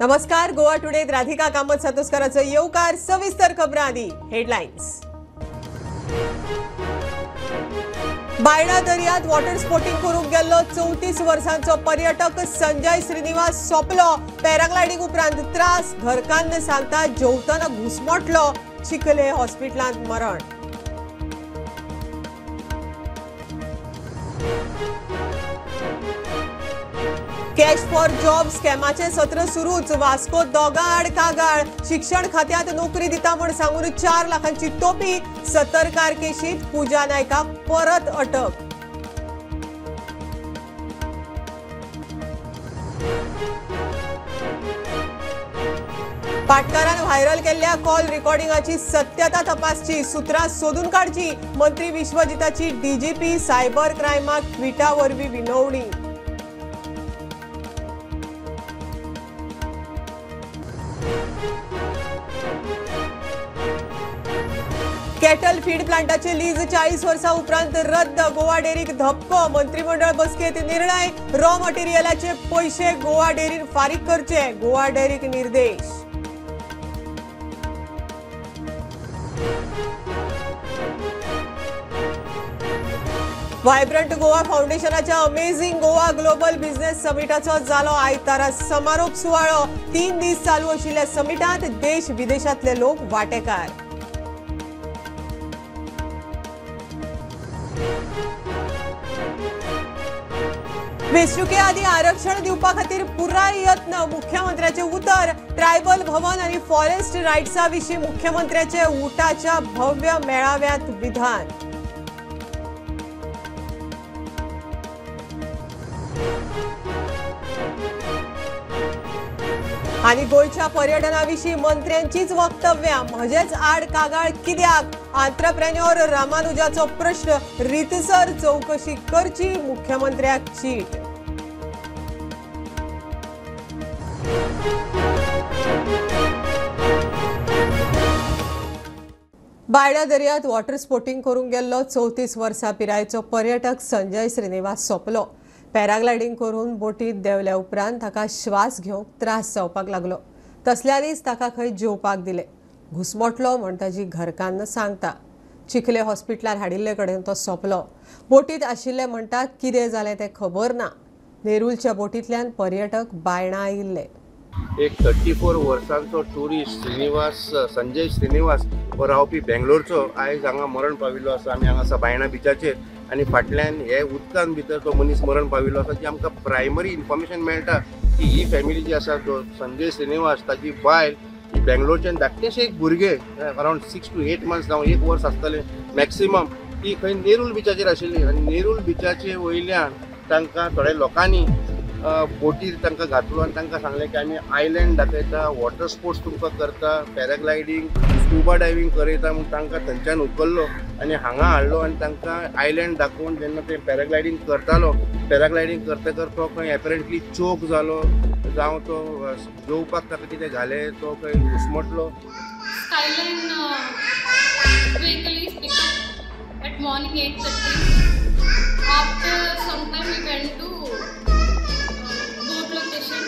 नमस्कार. गोवा टुडे राधिका कामत सातोस्कराचो येवकार. सविस्तर खबरां आदी हेडलायन्स. बायणा दर्यांत वॉटर स्पोर्टिंग करूंक गेल्लो 34 वर्सांचो पर्यटक संजय श्रीनिवास सोंपलो. पॅराग्लायडिंग उपरांत त्रास. घरकान्न सांगता जेवतना घुस्मटलो. चिखले हॉस्पिटलांत मरण. कॅश फॉर जॉब स्कॅमाचे सत्र सुरूच. वास्को दोगां आड कागाळ. शिक्षण खात्यांत नोकरी दिता म्हूण सांगून 4 लाखांची तोपी. सतर्कार केशींत पूजा नायकाक परत अटक. पाटकारान व्हायरल केल्ल्या कॉल रेकॉर्डिंगाची सत्यता तपासची. सुत्रां सोदून काडची. मंत्री विश्वजिताची डीजीपी सायबर क्रायमाक ट्विटा वरवीं विनवणी. कॅटल फीड प्लांटाचे लीज 40 वर्सां उपरांत रद्द. गोवा डेरीक धपको. मंत्रिमंडळ बसकेत निर्णय. रॉ मटेरियलाचे पैसे गोवा डेरीन फारीक करचे. गोवा डेरीक निर्देश. व्हायब्रंट गोवा फाउंडेशनाच्या अमेझिंग गोवा ग्लोबल बिझनेस समिटाचो जालो आयतारा समारोप सुवाळो. 3 दीस चालू आशिल्ल्या समिटांत देश विदेशांतले लोक वांटेकार. वेंचणुके आदी आरक्षण दिवपा खातीर पुराय यत्न. मुख्यमंत्र्याचे उतर. ट्रायबल भवन आनी फॉरेस्ट रायट्सा विशीं मुख्यमंत्र्याचे उटाच्या भव्य मेळाव्यांत विधान. आनी गोंयच्या पर्यटनाविशीं मंत्र्यांचीच वक्तव्यां. म्हजेच आड कागाळ कित्याक? आंत्रप्रेन्योर रामानुजाचो प्रश्न. रितसर चौकशी करची. मुख्यमंत्र्याक चीट. बायणा दर्यांत वॉटर स्पोर्टिंग करूंक गेल्लो 34 वर्सां पिरायेचो पर्यटक संजय श्रीनिवास सोंपलो. पॅराग्लायडिंग करून बोटींत देंवल्या उपरांत ताका श्वास घेवंक त्रास जावपाक लागलो. तसल्यानीच ताका खंय जेवपाक दिलें. घुस्मटलो म्हूण ताची घरकान्न सांगता. चिखले हॉस्पिटलांत हाडिल्ले कडेन तो सोंपलो. बोटींत आशिल्ले म्हणटात कितें जालें तें खबर ना. नेरूलच्या बोटींतल्यान पर्यटक बायणा आयिल्ले. एक 34 वर्सांचो ट्युरिस्ट संजय श्रीनिवास हो रावपी बेंगलोरचो आयज हांगा मरण पाविल्लो आसा. आमी हांगा आसा बायणा बिचाचेर आनी फाटल्यान हे उदकान भितर तो मनीस मरण पाविल्लो आसा. जी आमकां प्रायमरी इन्फॉर्मेशन मेळटा की ही फॅमिली जी आसा तो संजय श्रीनिवास ताची बायल ही बेंगलोरच्यान धाकटेशे एक भुरगे अरावंड 6 to 8 months जावं 1 वर्स आसतलें मॅक्सिमम. ती खंय नेरूल बिचाचेर आशिल्ली आनी नेरूल बिचाचे वयल्यान तांकां थोड्या लोकांनी बोटीर तांकां घातलो आनी तांकां सांगलें की आमी आयलँड दाखयता, वॉटर स्पोर्ट्स तुमकां करता, पॅराग्लायडींग, स्कुबा डायवींग करयता म्हूण तांकां थंयच्यान उखल्लो आनी हांगा हाडलो आनी तांकां आयलँड दाखोवन जेन्ना ते पॅराग्लायडींग करतालो पॅराग्लायडींग करता तो खंय एपरंटली चोक जालो जावं तो जेवपाक ताका कितें घालें तो खंय घुस्मटलो. At morning 8:30. After some time we went to boat location.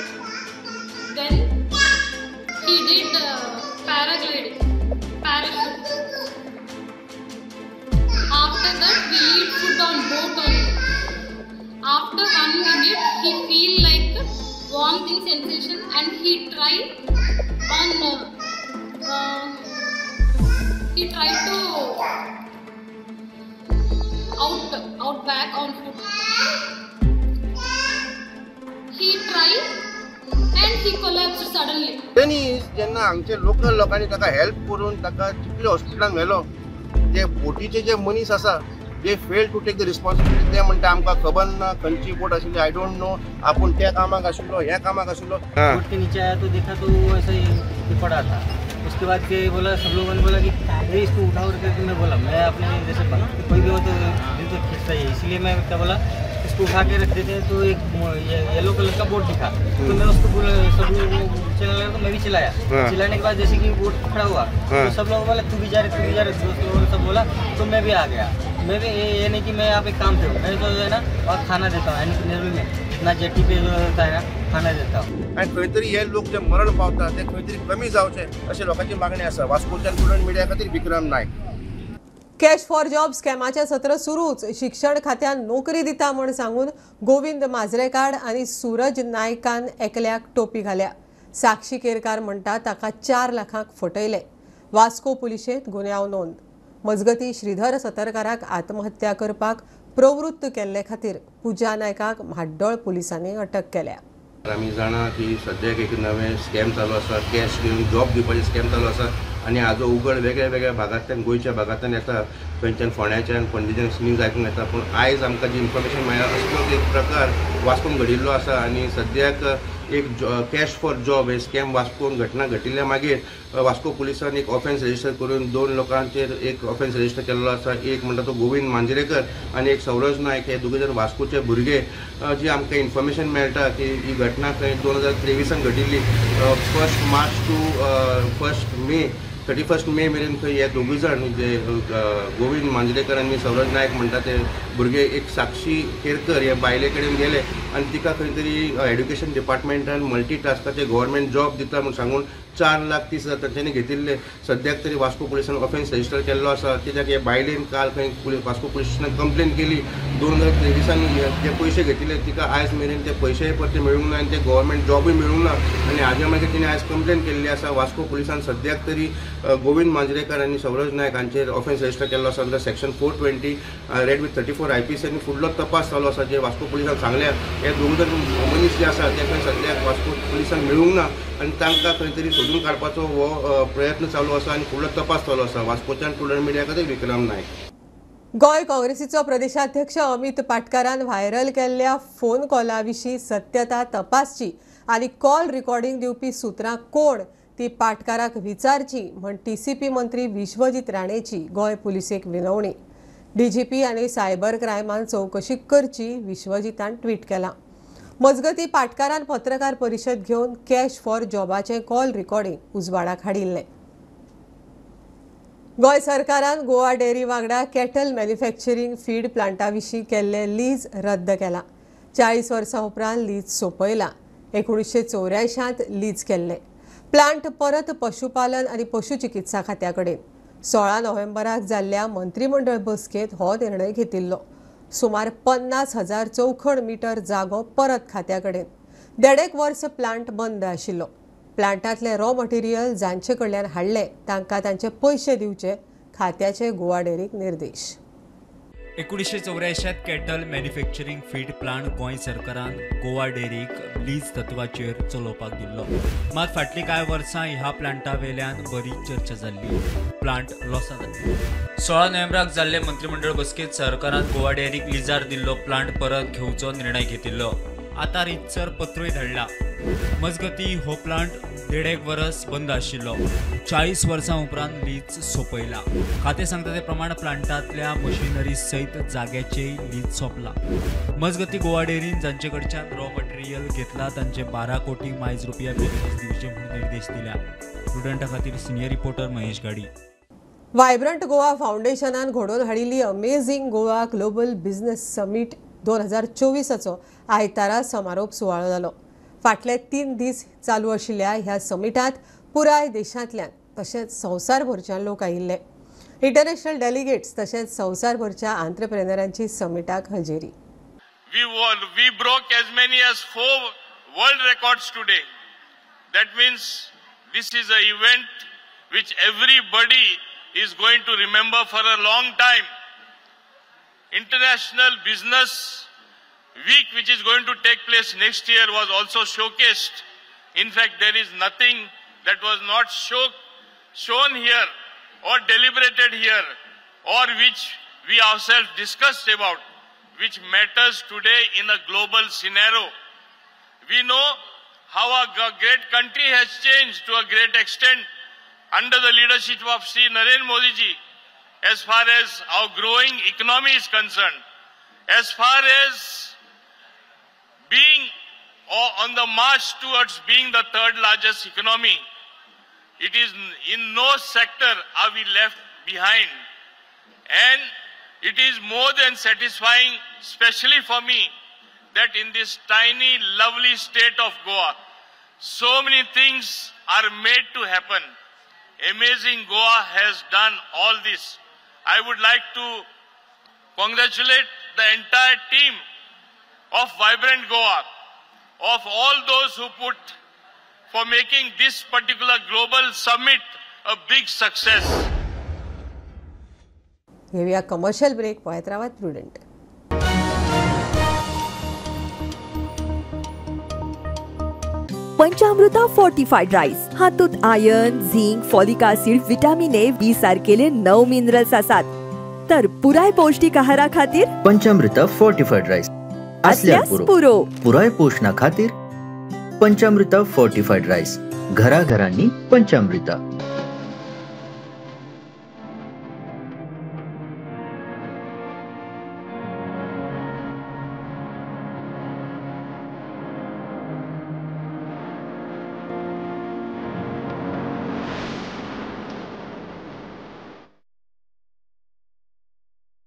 Then he did paragliding, parachute. After that we eat food on boat only. After 1 minute he feel like vomiting sensation and he tried to out back on foot. He tried and he collapsed suddenly. तेनीच जेन्ना हांगचे local लोकांनी ताका help करून ताका चिखले हॉस्पिटलांत व्हेलो. जे बोटीचे जे मनीस आसा जे fail to take the responsibility ते म्हणटा आमकां खबर ना खंयची बोट आशिल्ली. I don't know. आपूण त्या कामाक आशिल्लो ह्या कामाक आशिल्लो. बोट के नीचे आया तो देखा तो ऐसा ही पड़ा था. उसके बाद के बोला सब लोगों ने बोला कि अरे इसको उठाओ करके. मैं बोला मैं अपने जैसे कोई भी हो तो दिल तो खींचता ही, इसलिए मैं क्या बोला इसको उठा के रख देते हैं. तो एक येलो कलर का बोट दिखा तो मैं उसको बोला सब लोग चलाने लगा तो मैं भी चलाया. चिल्लाने के बाद जैसे कि बोट खड़ा हुआ तो सब लोग बोला तू भी जा रहे दोस्त लोगों ने सब बोला तो मैं भी आ गया. मैं भी ये नहीं कि मैं यहाँ पे काम पे हूँ, मैं तो है ना वहाँ खाना देता हूँ नेहरू में. ना जेटी पे खाना देता. आणि खंय तरी हे लोक जे मरण पावतात ते खंय तरी कमी जावचे अशी लोकांची मागणी आसा. वास्कोच्यान स्टुडंट मिडिया खातीर विक्रम नायक. कॅश फॉर जॉब स्कॅमाचे सत्र सुरूच. शिक्षण खात्यान नोकरी दिता म्हण सांगून गोविंद माजरेकार आणि सूरज नायकान एकल्याक टोपी घाल्या. साक्षी केरकार म्हणटा ताका 4 लाखांक फटयले. वास्को पुलिशेंत गुन्यांव नोंद. मजगती श्रीधर सतरकाराक आत्महत्या करपाक प्रवृत्त केल्ले खातीर पुजा नायकाक म्हाड्डोळ पुलिसांनी अटक केल्या. आमी जाणा की सद्याक एक नवे स्कॅम चालू आसा. कॅश घेवन जॉब दिवपाचे स्कॅम चालू आसा आणि हाजो उगड वेगळ्या वेगळ्या भागांतल्यान गोंयच्या भागांतल्यान येता. खंयच्यान फोंड्याच्यान पणजेच्यान न्यूज आयकूंक येता. पूण आयज आमकां जी इन्फॉर्मेशन मेळ्ळा असलोच एक प्रकार वास्कोन घडिल्लो आसा आणि सद्याक एक कॅश फॉर जॉब हे स्कॅम वास्कोन घटना घटिल्ल्या मागीर वास्को पुलिसांनी एक ऑफेन्स रजिस्टर करून 2 लोकांचेर एक ऑफेन्स रजिस्टर केल्लो आसा. एक म्हणटा तो गोविंद मांजरेकर आणि एक सौरज नायक. हे दोगूय जण वास्कोचे भुरगे. जी आमकां इन्फॉर्मेशन मेळटा की ही घटना खंय 2023 घटिल्ली. 1 मार्च टू 1 मे 31 मे मेरेन खंय हे दोगूय जण जे गोविंद मांजरेकर आणि सौरज नायक म्हणटा ते भुरगे एक साक्षी केरकर हे बायले कडेन गेले आणि तिका खंय तरी एड्युकेशन डिपार्टमेंटान मल्टी टास्काचे गव्हर्मेंट जॉब दिता म्हूण सांगून 4,30,000 तांच्यांनी घेतिल्ले. सद्याक तरी वास्को पुलिसान ऑफेन्स रजिस्टर केल्लो आसा. कित्याक हे बायलेन काल खंय वास्को पुलीस स्टेशनाक कंप्लेन केली. 2023 जे पयशे घेतिल्ले तिका आयज मेरेन ते पयशेय परते मेळूंक ना आणि ते गव्हर्मेंट जॉबूय मेळूंक ना आणि हाजे मागीर तिणें आयज कंप्लेन केल्ली आसा. वास्को पुलिसान सद्याक तरी गोविंद मांजरेकर आणि सौरज नायक हांचेर ऑफेन्स रजिस्टर केल्लो आसा. Under section 420 red with 34 IPC आनी फुडलो तपास चालू आसा. जे वास्को पुलिसान सांगल्या हे दोग जण मनीस जे आसा ते खंय सद्याक वास्को पुलिसान मेळूंक ना आणि तांकां खंय तरी सोदून काडपाचो हो प्रयत्न चालू आसा आणि फुडलो तपास चालू आसा. वास्कोच्यान स्टुडंट मिडिया खातीर विक्रम नायक. गोंय काँग्रेसीचो प्रदेशाध्यक्ष अमित पाटकारान व्हायरल केल्ल्या फोन कॉला विशीं सत्यता तपासची आनी कॉल रिकॉर्डिंग दिवपी सुत्रां कोण ती पाटकाराक विचारची म्हण TCP मंत्री विश्वजीत राणेची गोंय पुलिसेक विनवणी. DGP आनी सायबर क्रायमान चवकशी करची विश्वजितान ट्वीट केला. मजगती पाटकारान पत्रकार परिशद घेवन कॅश फॉर जॉबाचे कॉल रिकॉर्डिंग उजवाडाक हाडिल्ले. गोंय सरकारान गोवा डेअरी वांगडा कॅटल मॅन्युफॅक्चरींग फीड प्लांटा विशीं केल्ले लीज रद्द केला. 40 वर्सां उपरांत लीज सोंपयला. 1984 लीज केल्ले. प्लांट परत पशुपालन आनी पशुचिकित्सा खात्या कडेन. 16 नोव्हेंबराक जाल्ल्या मंत्रिमंडळ बसकेंत हो निर्णय घेतिल्लो. सुमार 50,000 चौखण मीटर जागो परत खात्या कडेन. 1.5 वर्स प्लांट बंद आशिल्लो. प्लांटांतले रॉ मटेरियल जांचे कडल्यान हाडले तांकां तांचे पयशे दिवचे खात्याचे गोवा डेअरीक निर्देश. 1984 cattle manufacturing feed plant Goa सरकारान गोवा डेअरीक लीज तत्वाचेर चलोवपाक दिल्लो. मात फाटलीं कांय वर्सां ह्या प्लांटा वेल्यान बरी चर्चा जाल्ली. प्लांट लॉसांत जाल्ली. 16 नोव्हेंबराक जाल्ले मंत्रिमंडळ बसकेंत सरकारान गोवा डेअरीक लिजार दिल्लो प्लांट परत घेवचो निर्णय घेतिल्लो. आतां रितसर पत्रूय धाडला. मजगती हो प्लांट 1.5 वर्स बंद आशिल्लो. 40 वर्सां उपरांत लीज सोंपयला. खातें सांगता ते प्रमाण प्लांटांतल्या मशिनरी सयत जाग्याचेय लीज सोंपला. मजगती गोवा डेअरीन जांचे कडच्यान रॉ मटेरियल घेतला तांचे 12 कोटी मायज रुपया बेनिफीट दिवचे म्हणून निर्देश दिल्या. स्टुडंटा खातीर सिनियर रिपोर्टर महेश गाडी. वायब्रंट गोवा फाउंडेशनान घडोवन हाडिल्ली amazing Goa global business summit 2024चो आयतारा समारोप सुवाळो जालो. फाटले 3 दीस चालू आशिल्ल्या ह्या समिटांत पुराय देशांतल्यान तशेंच संवसारभरच्यान लोक आयिल्ले. इंटरनॅशनल डेलिगेट्स तशेंच संवसारभरच्या आंत्रप्रेनरांची समिटाक हजेरी. We broke as many as 4 world records today. That means this is an event which everybody is going to remember for a long time. International Business Week, which is going to take place next year, was also showcased. In fact, there is nothing that was not shown here or deliberated here, or which we ourselves discussed about, which matters today in a global scenario. We know how a great country has changed to a great extent under the leadership of Shri Narendra Modi ji, as far as our growing economy is concerned, as far as being on the march towards being the 3rd largest economy. It is in no sector are we left behind, and it is more than satisfying, especially for me, that in this tiny, lovely state of Goa, so many things are made to happen. Amazing Goa has done all this. I would like to congratulate the entire team of Vibrant Goa, of all those who put for making this particular global summit a big success. घेऊया commercial break. पळत राहात Prudent. पंचामृता fortified rice हातूंत iron, zinc, folic acid, vitamin A, B सारकेले 9 minerals आसात. तर पुराय पौष्टिक आहारा खातीर पंचामृता फोर्टिफाईड राईस असल्यास पुरो. पुराय पोषणा खातीर पंचामृता फोर्टिफाईड राईस. घराघरांनी पंचामृता.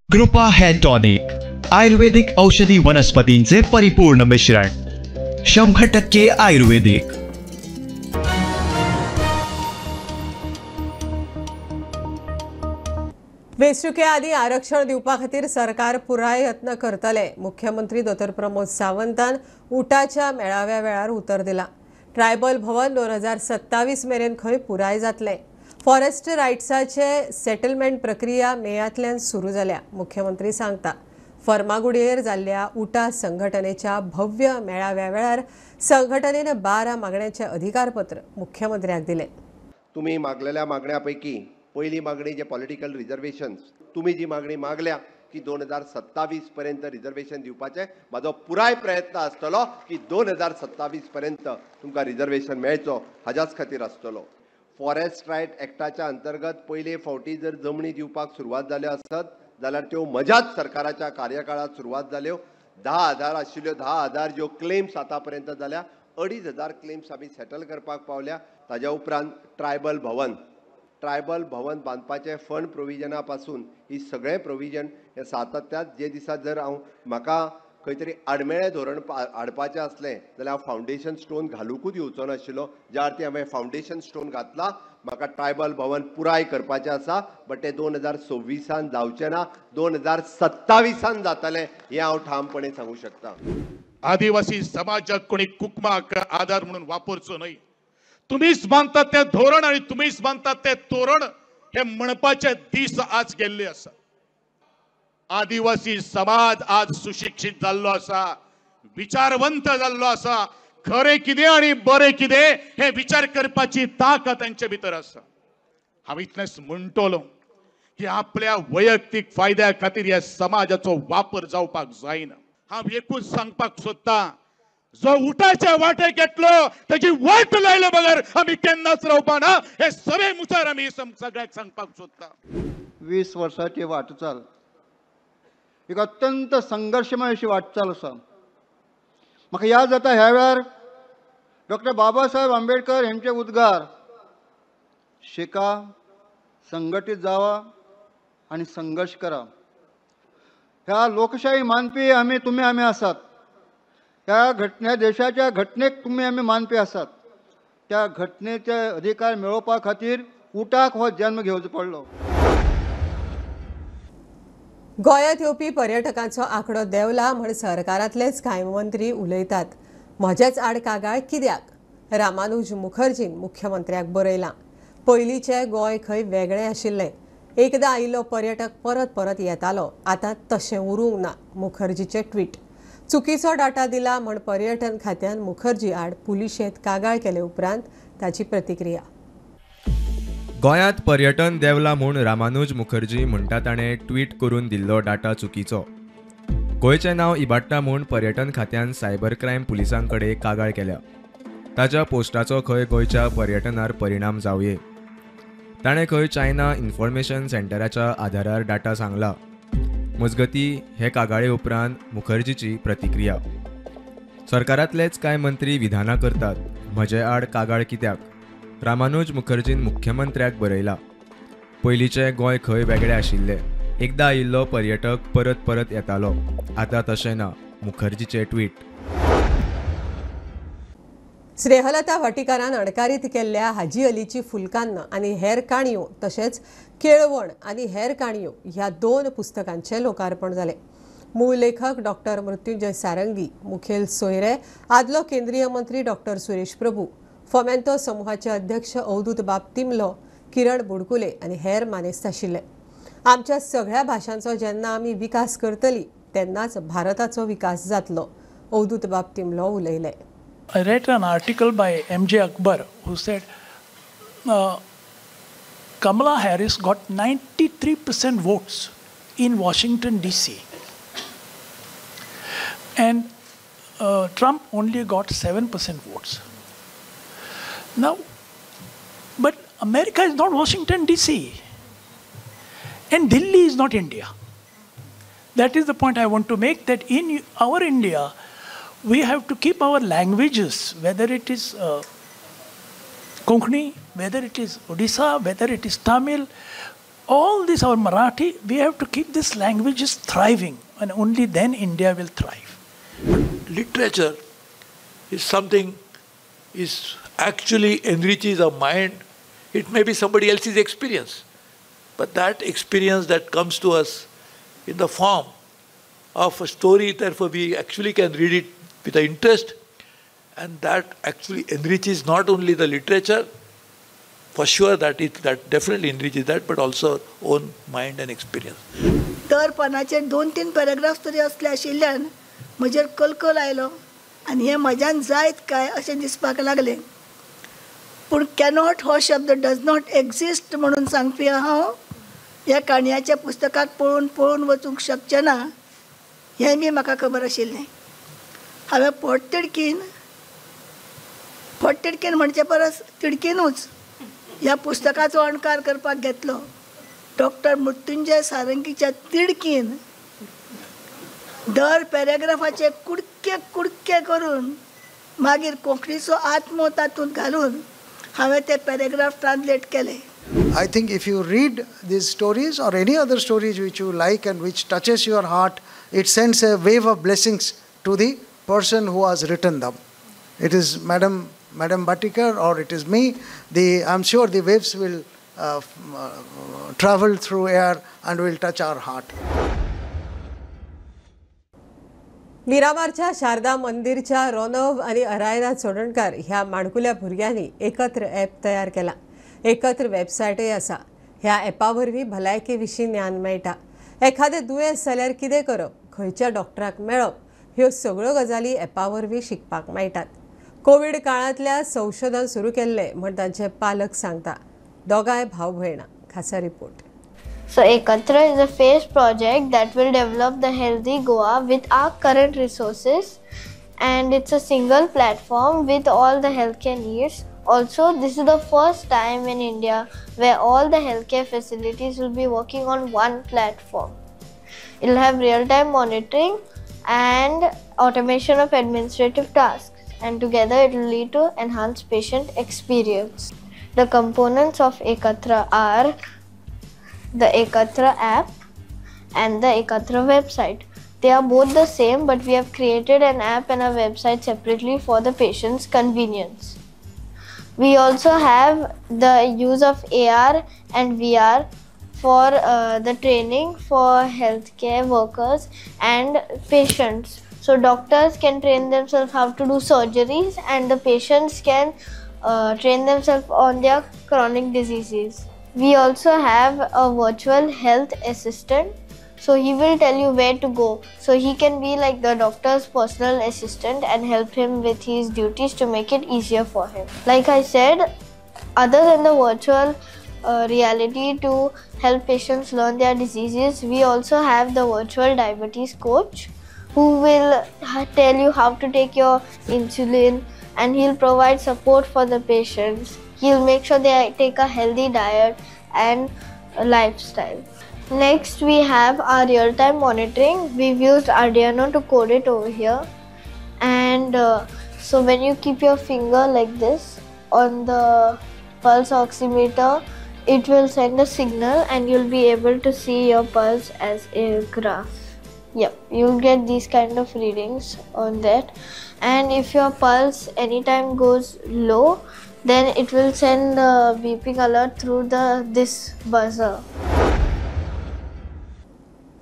कृपा हेअर टॉनिक आयुर्वेदिक औषधी वनस्पतींचे परिपूर्ण मिश्रण 100% आयुर्वेदिक. वेंचणुके आदी आरक्षण दिवपा खातीर सरकार पुराय यत्न करतले. मुख्यमंत्री दोतोर प्रमोद सावंतान उटाच्या मेळाव्या वेळार उतर दिला. ट्रायबल भवन 2027 मेरेन खंय पुराय जातले. फॉरेस्ट रायट्साचे सेटलमेंट प्रक्रिया मेयातल्यान सुरू जाल्या. मुख्यमंत्री सांगता. फर्मागुडयेर जाल्ल्या उटा संघटनेच्या भव्य मेळाव्या वेळार संघटनेन 12 मागण्यांचे अधिकारपत्र मुख्यमंत्र्याक दिले. तुम्ही मागलेल्या मागण्यापैकी पहिली मागणी जे पॉलिटिकल रिझर्वेशन्स, तुम्ही जी मागणी मागल्या की 2027 पर्यंत रिझर्वेशन दिवपाचे माझो पुराय प्रयत्न आसतलो की 2027 पर्यंत तुमकां रिझर्वेशन मेळचो, हाच्याच खातीर आसतलो. फॉरेस्ट रायट एक्टाच्या अंतर्गत पयले फावटी जर जमनी दिवपाक सुरवात जाल्यो आसत जाल्यार त्यो म्हज्याच सरकाराच्या कार्यकाळात सुरवात जाल्यो. 10,000 आशिल्ल्यो 10,000 ज्यो क्लेम्स आतां पर्यंत जाल्या 2,500 क्लेम्स आमी सेटल करपाक पावल्या. ताज्या उपरांत ट्रायबल भवन बांदपाचे फंड प्रोविजना पासून ही सगळे प्रोविजन हे सातत्यात. जे दिसा जर म्हाका खंय तरी आडमेळें धोरण हाडपाचें असलें जाल्यार हांव फावंडेशन स्टोन घालूंकूच येवचो नाशिल्लो. ज्या अर्थी हांवें फावंडेशन स्टोन घातला. म्हाका ट्रायबल भवन पुराय करपाचें आसा, बट तें 2026 जावचें ना, 2027 जातलें हें हांव ठामपणे सांगू शकता. आदिवासी समाजाक कोणी कुकमाक आधार म्हणून वापरचो न्हय. तुम्हीच बांदतात तें धोरण आनी तुम्हीच बांदतात तें तोरण हे म्हणपाचे दीस आज गेल्ले आसा. आदिवासी समाज आज सुशिक्षित जाल्लो आसा, विचारवंत जाल्लो आसा. खरें कितें आनी बरें कितें हे विचार करपाची ताकद तांचे भितर आसा. हांव इतलेंच म्हणटलो की आपल्या वैयक्तीक फायद्या खातीर ह्या समाजाचो वापर जावपाक जायना. हांव एकूच सांगपाक सोदतां, जो उठाच्या वाटे घेतलो त्याची वाट लायले बगर आम्ही केन्नाच रावपा ना. हे सगळे मुचार आम्ही सगळ्याक सांगपाक सोदता. 20 वर्साची वाटचाल एक अत्यंत संघर्षमय अशी वाटचाल आसा. म्हाका याद जाता ह्या वेळार डॉक्टर बाबासाहेब आंबेडकर यांचे उद्गार, शिका, संघटित जावा आणि संघर्ष करा. ह्या लोकशाही मानपी आम्ही आसात. त्या देशाच्या घटनेक तुम्ही आम्ही मानपी आसात. त्या घटनेचे अधिकार मेळोवपा खातीर उटाक हो जन्म घेवचो पडलो. गोंयांत येवपी पर्यटकांचो आंकडो देंवला म्हण सरकारांतलेच कांय मंत्री उलयतात. म्हजेच आड कागाळ कित्याक? रामानुज मुखर्जीन मुख्यमंत्र्याक बरयलां. पयलींचें गोंय खंय वेगळें आशिल्लें. एकदां आयिल्लो पर्यटक परत परत येतालो. आतां तशें उरूंक ना. मुखर्जीचें ट्वीट. चुकीचो डाटा दिला म्हण पर्यटन खात्यान मुखर्जी आड पुलिशेंत कागाळ केले उपरांत ताची प्रतिक्रिया. गोंयांत पर्यटन देंवला म्हूण रामानुज मुखर्जी म्हणटा ताणें ट्वीट करून दिल्लो डाटा चुकीचो. गोंयचें नांव इबाडटा म्हूण पर्यटन खात्यान सायबर क्रायम पुलिसां कडेन कागाळ केल्या. ताच्या पोस्टाचो खंय गोंयच्या पर्यटनार परिणाम जावये. ताणें खंय चायना इन्फॉर्मेशन सेंटराच्या आधारार डाटा सांगला. मजगती हे कागाळे उपरांत मुखर्जीची प्रतिक्रिया. सरकारांतलेच कांय मंत्री विधानां करतात. म्हजे आड कागाळ कित्याक? रामानुज मुखर्जीन मुख्यमंत्र्याक बरयला. पयलींचें गोंय खंय वेगळें आशिल्लें. एकदां आयिल्लो पर्यटक परत परत येतालो. आतां तशें ना. मुखर्जीचे ट्वीट. स्नेहलता वाटिकारान अणकारीत केल्ल्या हाजी अलीची फुलकान्ना आनी हेर काणयो तशेंच केळवण आनी हेर काणयो ह्या 2 पुस्तकांचे लोकार्पण जाले. मूळ लेखक डॉक्टर मृत्युंजय सारंगी, मुखेल सोयरे आदलो केंद्रीय मंत्री डॉक्टर सुरेश प्रभू, फोमेंतो समूहाचे अध्यक्ष अवधूत बाब तिमलो, किरण बुडकुले आनी हेर मानेस्त आशिल्ले. आमच्या सगळ्या भाशांचो जेन्ना आमी विकास करतली तेन्नाच भारताचो विकास जातलो, अवधूत बाब तिमलो उलयले. I read an article by M.J. Akbar who said Kamala Harris got 93% votes in Washington DC and Trump only got 7% votes. Now, but America is not Washington DC and Delhi is not India. That is the point I want to make, that in our India we have to keep our languages, whether it is Konkani, whether it is Odisha, whether it is Tamil, all this, our Marathi, we have to keep these languages thriving, and only then India will thrive. Literature is something, is actually enriches our mind. It may be somebody else's experience, but that experience that comes to us in the form of a story, therefore we actually can read it with an interest, and that actually enriches not only the literature, for sure that definitely enriches that, but also own mind and experience. दर पानाचेर 2-3 paragraph तरी असले आशिल्ल्यान म्हजेर कलकल आयलो आनी हें म्हज्यान जायत काय अशें दिसपाक लागलें. पूण कॅनॉट हो शब्द डज नॉट एक्झिस्ट म्हणून सांगपी हांव ह्या काणयाच्या पुस्तकाक पळोवन वचूंक शकचें ना हें बी म्हाका खबर आशिल्लें. हांवें पोटतिडकीन म्हणचे परस तिडकीनूच ह्या पुस्तकाचो अणकार करपाक घेतलो. डॉक्टर मृत्युंजय सारंगीच्या तिडकीन दर पॅराग्राफाचे कुडके करून मागीर कोंकणीचो आत्मो तातूंत घालून हांवें ते पॅराग्राफ ट्रान्सलेट केले. I think if you read these stories or any other stories which you like and which touches your heart, it sends a wave of blessings to the person who has written them. It is Madam Batikar or it is me. I'm sure the waves will travel through air and will touch our heart. मिरामारच्या शारदा मंदिरच्या रोनव आणि अरायना चोडणकार ह्या माणकुल्या भुरग्यांनी एकत्र app तयार केला. एकत्र वेबसायटय आसा. ह्या ॲपा वरवीं भलायके विशीं ज्ञान मेळटा. एखादें दुयेंस जाल्यार कितें करप, खंयच्या डॉक्टराक मेळप, ह्यो सगळ्यो गजाली ॲपा वरवीं शिकपाक मेळटात. कोविड काळांतल्या संशोधन सुरू केल्लें म्हण तांचे पालक सांगता. दोगांय भाव भयणां. खासा report. So Ekatra is a phased project that will develop the healthy Goa with our current resources, and it's a single platform with all the healthcare needs. Also, this is the first time in India where all the healthcare facilities will be working on one platform. It will have real-time monitoring and automation of administrative tasks, and together it will lead to enhanced patient experience. The components of Ekatra are the Ekatra app and the Ekatra website. They are both the same, but we have created an app and a website separately for the patient's convenience. We also have the use of AR and VR for the training for healthcare workers and patients. So doctors can train themselves how to do surgeries, and the patients can train themselves on their chronic diseases. We also have a virtual health assistant, so he will tell you where to go. So he can be like the doctor's personal assistant and help him with his duties to make it easier for him. Like I said, other than the virtual reality to help patients learn their diseases, we also have the virtual diabetes coach who will tell you how to take your insulin, and he'll provide support for the patients. He'll make sure they take a healthy diet and a lifestyle. Next, we have our real-time monitoring. We've used Arduino to code it over here. And so when you keep your finger like this on the pulse oximeter, it will send a signal and you'll be able to see your pulse as a graph. Yep, you'll get these kind of readings on that. And if your pulse anytime goes low, then it will send the beeping alert through this buzzer.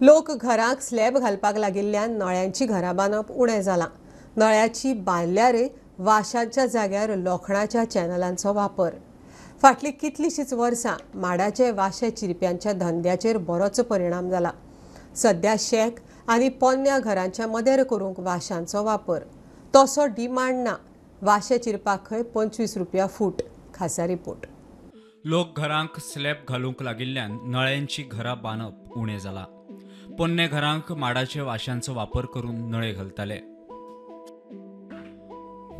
लोक घराक slab घालपाक लागिल्ल्यान नळ्यांची घरां बांदप उणें जालां. नळ्याची बांदल्यार वाशांच्या जाग्यार लोखणाच्या चॅनलांचो वापर. फाटलीं कितलींशींच वर्सां माडाचे वाशे चिरप्यांच्या धंद्याचेर बरोच परिणाम जाला. सध्या शेक आनी पोन्न्या घरांच्या मदेर करूंक वाशांचो वापर. तसो डिमांड ना. वाशे चिरपाक खंय 25 रुपया फूट. खासा रिपोर्ट. लोक घरांक स्लॅब घालूंक लागिल्ल्यान नळ्यांची घरां बांदप उणें जालां. पोन्ने घरांक माडाचे वाशांचो वापर करून नळे घालताले.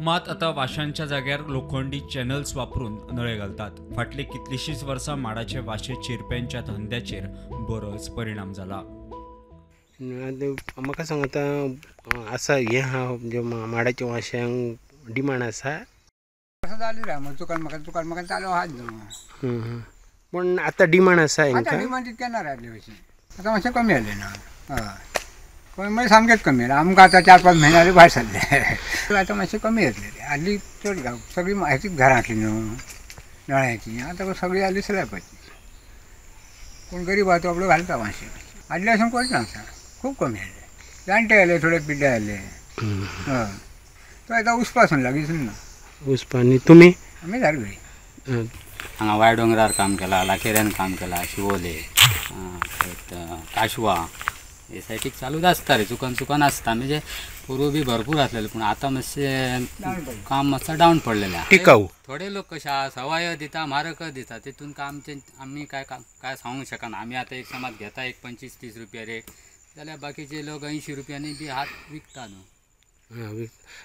मात आता वाशांच्या जाग्यार लोखंडी चॅनल्स वापरून नळे घालतात. फाटली कितलीशींच वर्सां माडाचे वाशे चिरप्यांच्या धंद्याचेर बरोच परिणाम जाला. म्हाका सांग आतां आसा हें हा म्हणजे माडाच्या वाशांक डिमांड आसा. जाली रे म्हाका चालू आहात न्हू. पूण आतां डिमांड आसा आतां हांकां. डिमांड तितकें ना रावले अशें. आतां मातशें कमी जालें ना. हय कमी म्हणजे सामकेंच कमी जालें. आमकां आतां 4-5 म्हयने भायर सरले. आतां मातशें कमी जातलें. आदली चड सगळीं हाचीच घरांतलीं न्हू नळ्याची. आतां सगळीं जाली स्लॅबाची. पूण गरीब आहा तो आपलो घालता मातशें. आदले अशें करना आसा. खूब कमी जालें. जाणटे जाले थोडे पिड्डे जाले. हय तो आतां उसपासून लागीसून ना. उस्पानी तुमी आमी धारगळी. हांगा वाय दोंगरार काम केलां, लाखेऱ्यान काम केलां, शिवोले, काशवा हे सायटीक चालूच आसता रे. चुकन आसता. म्हणजे पूर्व बी भरपूर आसलेले पूण आतां मातशें काम मातसो डावन पडलेलें. टिकाऊ. थोडे लोक कशे आहा सवाय दिता म्हारग दिता तितून कामचे आमी काय सांगूंक शकना. आमी आतां एक समज घेता एक 25-30 रुपया रेट जाल्यार बाकीचे लोक 80 रुपयांनी बी हात विकता न्हू.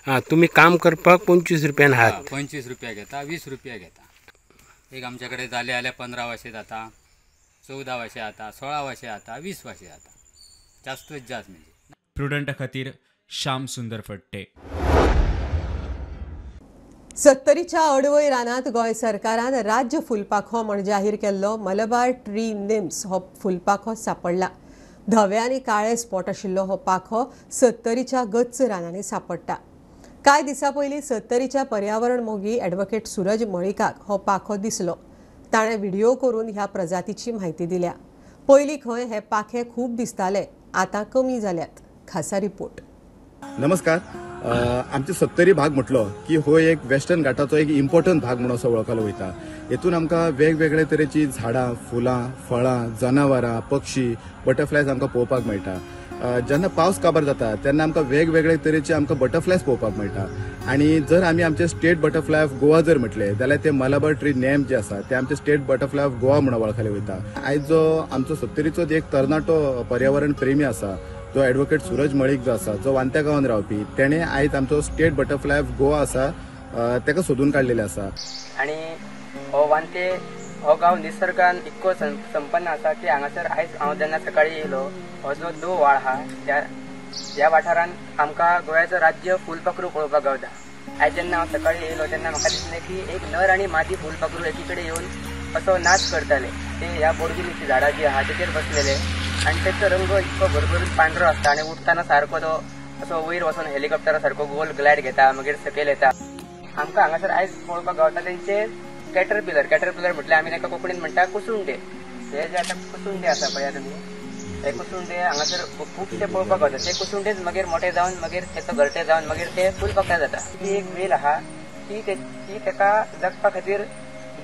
हां तुमी काम करपाक 25 रुपयान हात. 25 रुपया घेता, 20 रुपया घेता. एक आमचे कडेन जाले जाल्यार 15 वाशे जाता, 14 वाशे जाता, 16 वाशे जाता, 20 वाशे जाता. जास्तच जास्त म्हणजे. प्रुडंटा खातीर श्याम सुंदर फडटे. 70च्या अडवय रानांत गोंय सरकारान राज्य फुलपाखो म्हण जाहीर केल्लो मलबार ट्री निम्स हो फुलपाखो सापडला. धवे आनी काळे स्पॉट आशिल्लो हो पाखो 70च्या गच्च रानांनी सापडटा. कांय दिसां पयलीं 70च्या पर्यावरण मोगी ॲडव्होकेट सूरज मळिकाक हो पाखो दिसलो. ताणें व्हिडिओ करून ह्या प्रजातीची म्हायती दिल्या. पयलीं खंय हे पाखे खूब दिसताले, आतां कमी जाल्यात. खासा रिपोर्ट. नमस्कार. आमचे 70 भाग म्हटलो की हो एक वेस्टर्न घाटाचो एक इम्पॉर्टंट भाग म्हणून असो वळखलो वयता. हेतून आमकां वेगवेगळे तरेची झाडां, फुलां, फळां, जनावरां, पक्षी, बटरफ्लायज आमकां पळोवपाक मेळटा. जेन्ना पावस काबार जाता तेन्ना आमकां वेगवेगळे तरेचे आमकां बटरफ्लायज पळोवपाक मेळटा. आनी जर आमी आमचे स्टेट बटरफ्लाय ऑफ गोवा जर म्हटले जाल्यार ते मलबार ट्री नेम जे आसा ते आमचे स्टेट बटरफ्लाय ऑफ गोवा म्हणून वळखले वयता. आयज जो आमचो 70चो एक तरणाटो पर्यावरण प्रेमी आसा जो ॲडव्होकेट सूरज मळीक जो आसा जो वांत्या गांवांत रावपी तेणें आयज आमचो स्टेट बटरफ्लाय ऑफ गोवा आसा ताका सोदून काडलेले आसा. आनी हो वांते हो गांव निसर्गान इतको संपन्न आसा की हांगासर आयज हांव जेन्ना सकाळी येयलो हो जो दो व्हाळ आहा ह्या वाठारांत आमकां गोंयाचो राज्य फुलपाखरू पळोवपाक गावता. आयज जेन्ना हांव सकाळी येयलो तेन्ना म्हाका दिसलें की एक नर आनी मादी फुलपाखरू एकी कडेन येवन असो नाच करताले. ते ह्या बोडगिनीची झाडां जी आहा तेचेर बसलेले आनी तेचो रंग इतको भरभरून पांढरो आसता आनी उठताना सारको तो असो वयर वचून हेलिकॉप्टरा सारको गोल ग्लायड घेता मागीर सकयल येता. आमकां हांगासर आयज पळोवपाक गावता तेंचे कॅटरपिलर म्हटल्यार आमी ताका कोंकणीन म्हणटा कुसुंडे. हे जे आतां कुसुंडे आसा पळया तुमी हे कुसुंडे हांगासर खुबशे पळोवपाक गावता. ते कुसुंडेच मागीर मोठे जावन मागीर तेचो घरटे जावन मागीर ते फुलपाखरां जाता. ती एक वेल आहा ती तेका जगपा खातीर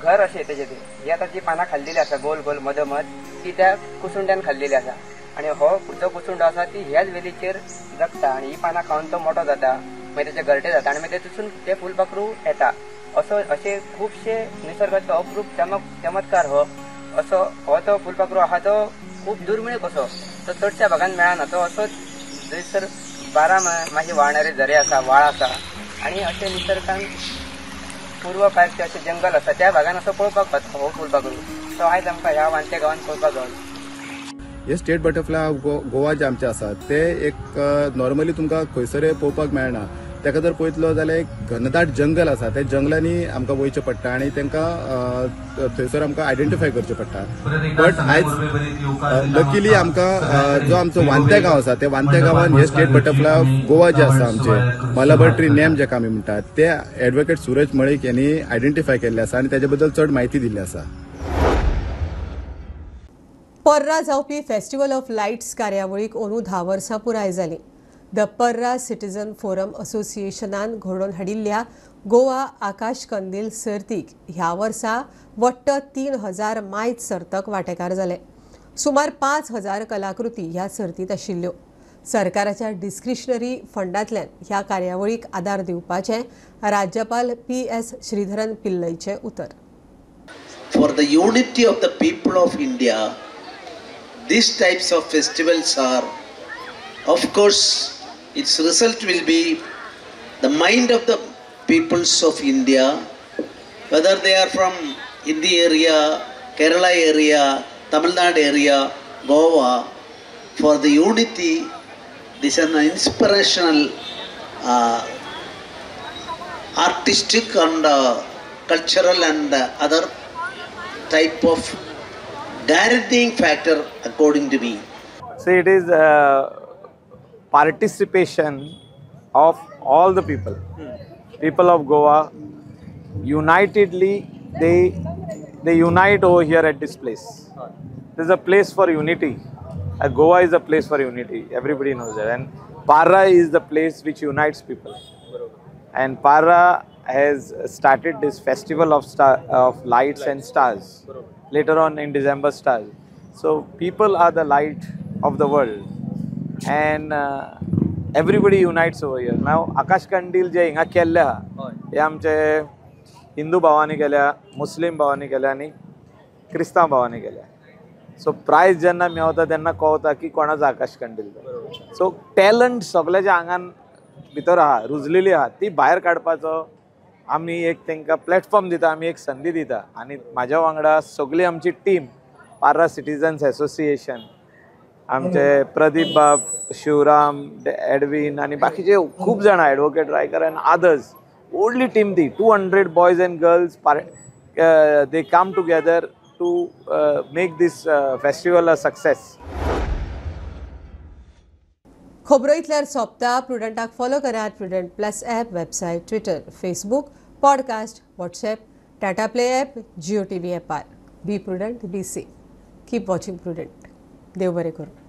घर अशें तेजें तें. ही आतां जी पानां खाल्लेली आसा गोल गोल मदमद ती त्या कुसुंड्यान खाल्लेली आसा. आनी हो जो कुसुंडो आसा ती ह्याच वेलीचेर जगता आनी ही पानां खावन तो मोठो जाता मागीर तेचे घरटे जाता आनी मागीर तेतून ते फुलपाखरू येता. असे खुबशे निसर्गाचो अप्रूप चमत्कार हो तो फुलपाखरू आहा तो खूब दुर्मिळ कसो. तो चडशा भागांत मेळना. तो असोच जंयसर 12 माही व्हांवणारे झरे आसा व्हाळ आसा आनी अशें निसर्गान पूर्व काळचे अशें जंगल आसा त्या भागान असो पळोवपाक पावता हो फुलपाखरू. तो आयज आमकां ह्या वांते गांवांत पळोवपाक गावलो. हे स्टेट बटरफ्लाय ऑफ गोवा जे आमचे आसा ते एक नॉर्मली तुमकां खंयसर पळोवपाक मेळना. ताका जर पळयतलो जाल्यार एक घनदाट जंगल आसा त्या जंगलांनी आमकां वयचें पडटा आनी तांकां थंयसर आमकां आयडेंटिफाय करचें पडटा. बट आयज लकीली आमकां जो आमचो वांते गांव आसा त्या वांते गांवान हे स्टेट बटरफ्लाय गोवा जे आसा आमचे मलाबार ट्री नेम जेका आमी म्हणटात ते एडवोकेट सुरज मळीक यांनी आयडेंटिफाय केल्ले आसा आनी ताजे बद्दल चड म्हायती दिल्ली आसा. पर्रा जावपी फेस्टिवल ऑफ लायट्स कार्यावळीक अंदू 10 वर्सां पुराय जालीं. द पर्रा सिटीजन फोरम असोसिएशनान घडोवन हाडिल्ल्या गोवा आकाश कंदील सर्तीक ह्या वर्सा वट्ट 3000 मायज सर्तक वांटेकार जाले. सुमार 5000 कलाकृती ह्या सर्तीत आशिल्ल्यो. सरकाराच्या डिस्क्रिशनरी फंडांतल्यान ह्या कार्यावळीक आदार दिवपाचें राज्यपाल PS श्रीधरन पिल्लयचें उतर. For the unity of the people of India, these types of festivals are, of course, its result will be the mind of the peoples of India, whether they are from Hindi area, Kerala area, Tamil Nadu area, Goa. For the unity, this is an inspirational, artistic and cultural and other type of guaranteeing factor according to me. So it is participation of all the people of Goa unitedly. They unite over here at this place. This is a place for unity. Goa is a place for unity. Everybody knows that. And Parra is the place which unites people. And Parra has started this festival of lights and stars. Later on in December stars. So people are the light of the world. And everybody unites over here. Now Akash Kandil जे हिंगा केल्ले आहा हे आमचे हिंदू भावांनी केल्या, मुस्लिम भावांनी केल्या आनी क्रिस्तांव भावांनी केल्या. सो प्रायज जेन्ना मेळता तेन्ना कळटा की कोणाचो आकाश कंदील. सो टॅलंट सगळ्याच्या आंगान भितर आहा, रुजलेली आहा, ती भायर काडपाचो आमी एक तांकां प्लॅटफॉर्म दिता, आमी एक संदी दिता. आनी म्हाज्या वांगडा सगळी आमची टीम पार्रा सिटीजन्स एसोसिएशन, आमचे प्रदीप बाब, शिवराम, एडवीन आनी बाकीचे खूब जाणां, एडवोकेट रायकर एंड अदर्स, व्हडली टीम ती 200 boys and girls. They come together to make this festival a success. खबरो इतल्यार सोंपता. प्रुडंटाक फॉलो करात. Prudent plus app, website, Twitter, Facebook, podcast, WhatsApp, Tata Play app, Jio TV ॲपार. Be Prudent, be safe. Keep watching Prudent. देव बरें करूं.